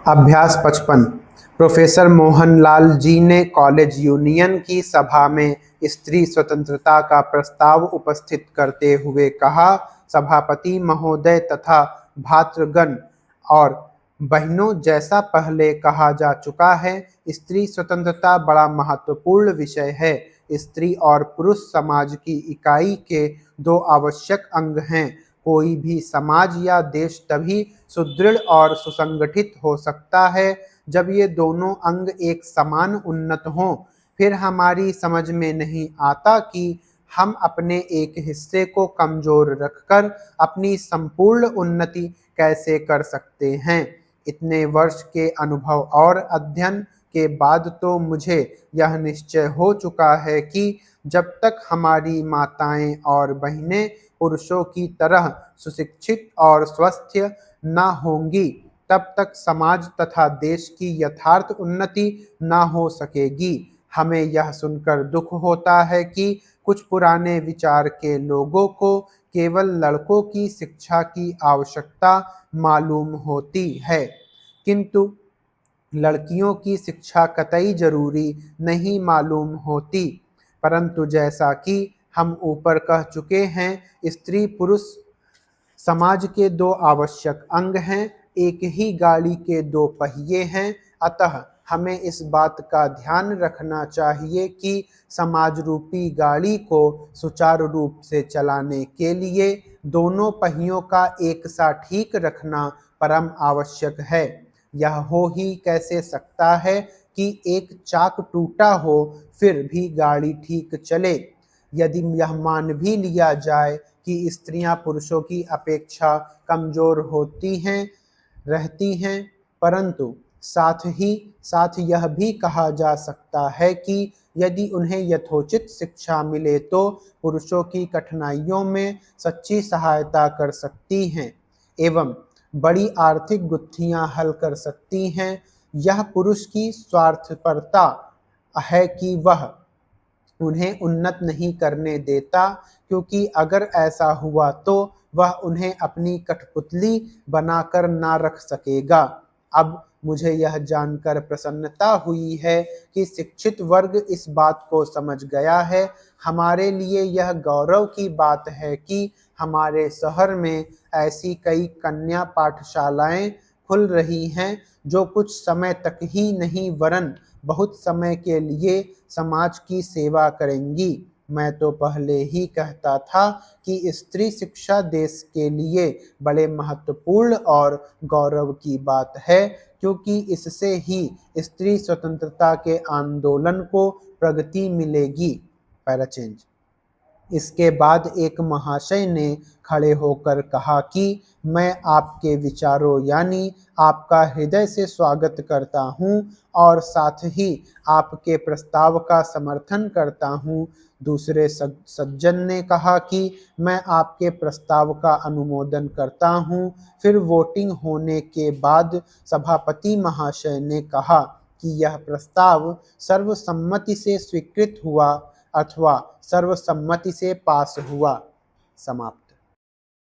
अभ्यास 55। प्रोफेसर मोहनलाल जी ने college union की सभा में स्त्री स्वतंत्रता का प्रस्ताव उपस्थित करते हुए कहा, सभापति महोदय तथा भातृगण और बहनों, जैसा पहले कहा जा चुका है, स्त्री स्वतंत्रता बड़ा महत्वपूर्ण विषय है। स्त्री और पुरुष समाज की इकाई के दो आवश्यक अंग हैं। कोई भी समाज या देश तभी सुदृढ़ और सुसंगठित हो सकता है जब ये दोनों अंग एक समान उन्नत हों। फिर हमारी समझ में नहीं आता कि हम अपने एक हिस्से को कमजोर रखकर अपनी संपूर्ण उन्नति कैसे कर सकते हैं। इतने वर्ष के अनुभव और अध्ययन के बाद तो मुझे यह निश्चय हो चुका है कि जब तक हमारी माताएं और बहनें पुरुषों की तरह सुशिक्षित और स्वस्थ न होंगी, तब तक समाज तथा देश की यथार्थ उन्नति न हो सकेगी। हमें यह सुनकर दुख होता है कि कुछ पुराने विचार के लोगों को केवल लड़कों की शिक्षा की आवश्यकता मालूम होती है, किंतु लड़कियों की शिक्षा कतई जरूरी नहीं मालूम होती। परंतु जैसा कि हम ऊपर कह चुके हैं, स्त्री पुरुष समाज के दो आवश्यक अंग हैं, एक ही गाड़ी के दो पहिए हैं। अतः हमें इस बात का ध्यान रखना चाहिए कि समाज रूपी गाड़ी को सुचारू रूप से चलाने के लिए दोनों पहियों का एक सा ठीक रखना परम आवश्यक है। यह हो ही कैसे सकता है कि एक चाक टूटा हो फिर भी गाड़ी ठीक चले। यदि यह मान भी लिया जाए कि स्त्रियां पुरुषों की अपेक्षा कमजोर रहती हैं, परंतु साथ यह भी कहा जा सकता है कि यदि उन्हें यथोचित शिक्षा मिले तो पुरुषों की कठिनाइयों में सच्ची सहायता कर सकती हैं एवं बड़ी आर्थिक गुत्थियां हल कर सकती हैं। यह पुरुष की स्वार्थपरता है कि वह उन्हें उन्नत नहीं करने देता, क्योंकि अगर ऐसा हुआ तो वह उन्हें अपनी कठपुतली बनाकर ना रख सकेगा। अब मुझे यह जानकर प्रसन्नता हुई है कि शिक्षित वर्ग इस बात को समझ गया है। हमारे लिए यह गौरव की बात है कि हमारे शहर में ऐसी कई कन्या पाठशालाएं खुल रही हैं जो कुछ समय तक ही नहीं वरन बहुत समय के लिए समाज की सेवा करेंगी। मैं तो पहले ही कहता था कि स्त्री शिक्षा देश के लिए बड़े महत्वपूर्ण और गौरव की बात है, क्योंकि इससे ही स्त्री स्वतंत्रता के आंदोलन को प्रगति मिलेगी। पैराचेंज। इसके बाद एक महाशय ने खड़े होकर कहा कि मैं आपके विचारों यानी आपका हृदय से स्वागत करता हूं और साथ ही आपके प्रस्ताव का समर्थन करता हूं। दूसरे सज्जन ने कहा कि मैं आपके प्रस्ताव का अनुमोदन करता हूं। फिर वोटिंग होने के बाद सभापति महाशय ने कहा कि यह प्रस्ताव सर्वसम्मति से स्वीकृत हुआ अथवा सर्वसम्मति से पास हुआ। समाप्त।